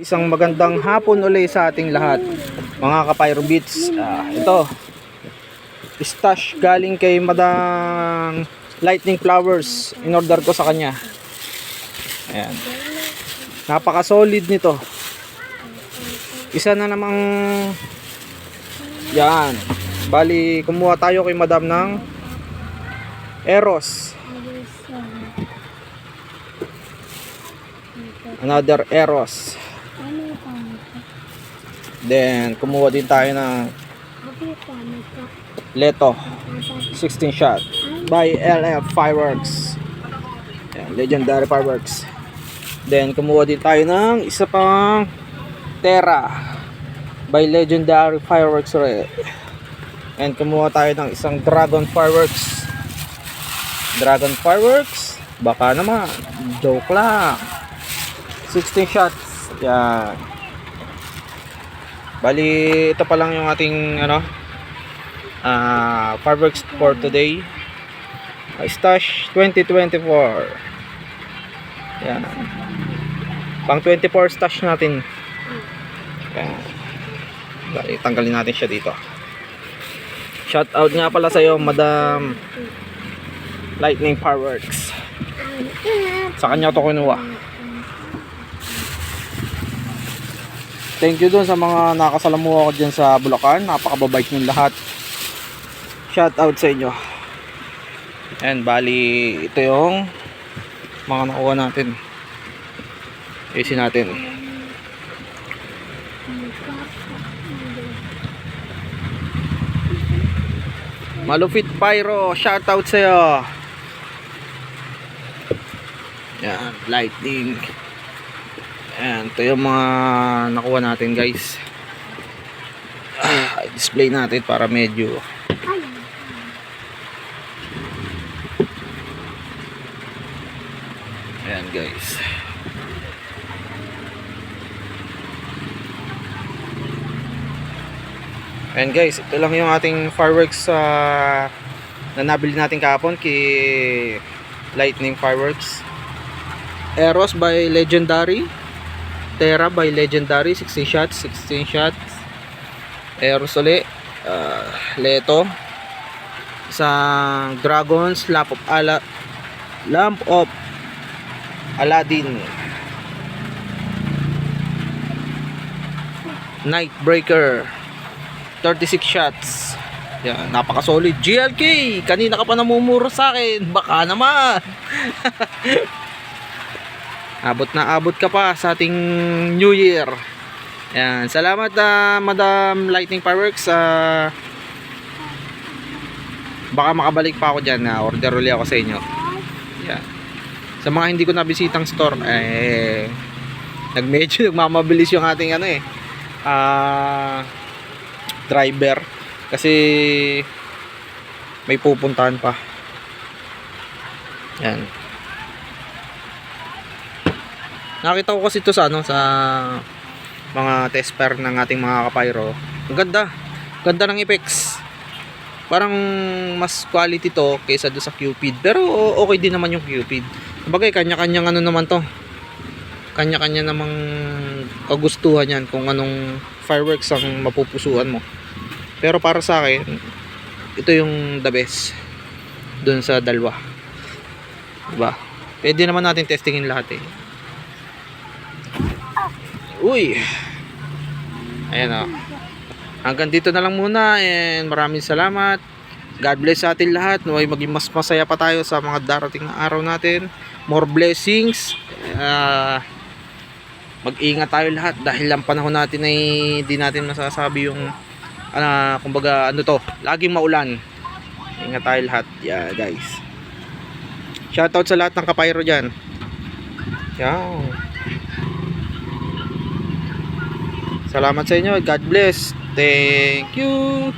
Isang magandang hapon ulit sa ating lahat, mga ka-Pyro Beats. Ito, stash galing kay Madam Lightning Flowers. In-order ko sa kanya. Ayan. Napaka-solid nito. Isa na namang yan. Bali, kumuha tayo kay Madam ng Eros. Another Eros. Then, kumuha din tayo ng Leto 16 shot by LF Fireworks. Ayan, legendary fireworks. Then, kumuha din tayo ng isa pang Terra by legendary fireworks rin. And kumuha tayo ng isang Dragon Fireworks. Dragon Fireworks, baka naman, joke lang. 16 shots. Yan. Bali, ito pa lang yung ating fireworks for today. Stash 2024. Yan. Pang 24 stash natin. Yan. Bali, tanggalin natin siya dito. Shout out nga pala sa iyo, Madam Lightning Fireworks. Sa kanya to kinuha. Thank you dun sa mga nakasalamuha ko dyan sa Bulacan. Napakababait ng lahat. Shout out sa inyo. And bali, ito yung mga nakuha natin. Isin natin. Malupit Pyro, shout out sa iyo. Yan, lightning. Ayan, ito yung mga nakuha natin, guys. Display natin para medyo ayan, guys. Ayan, guys, ito lang yung ating fireworks na nabili natin kahapon kay Lightning Fireworks. Eros by Legendary, Terra by Legendary, 16 shots. Eros ulit, Leto, isang Dragons, Lamp of Aladdin, Nightbreaker, 36 shots. Yan, napaka-solid. GLK, kanina ka pa namumuro sa akin, baka naman. Abot ka pa sa ating New Year. Yan, salamat Madam Lightning Fireworks. Baka makabalik pa ako dyan, order ulit ako sa inyo. Yan. Sa mga hindi ko nabisitang store, medyo nagmamabilis yung ating driver, kasi may pupuntahan pa. Yan. Nakita ko kasi ito sa sa mga test pair ng ating mga ka-Pyro. Ang ganda. Ganda ng effects. Parang mas quality to kaysa do sa Cupid. Pero okay din naman yung Cupid. Sabagay, kanya-kanyang naman to. Kanya-kanya namang kagustuhan yan kung anong fireworks ang mapupusuan mo. Pero para sa akin, ito yung the best dun sa dalawa. Diba? Pwede naman natin testingin lahat eh. Uy, ayan o. Hanggang dito na lang muna, and maraming salamat. God bless sa atin lahat. Naway maging mas masaya pa tayo sa mga darating na araw natin. More blessings. Mag-ingat tayo lahat, dahil ang panahon natin ay hindi natin masasabi yung kumbaga laging maulan. Ingat tayo lahat. Yeah, guys. Shoutout sa lahat ng ka-Pyro dyan. Yan. Salamat sa inyo. God bless. Thank you.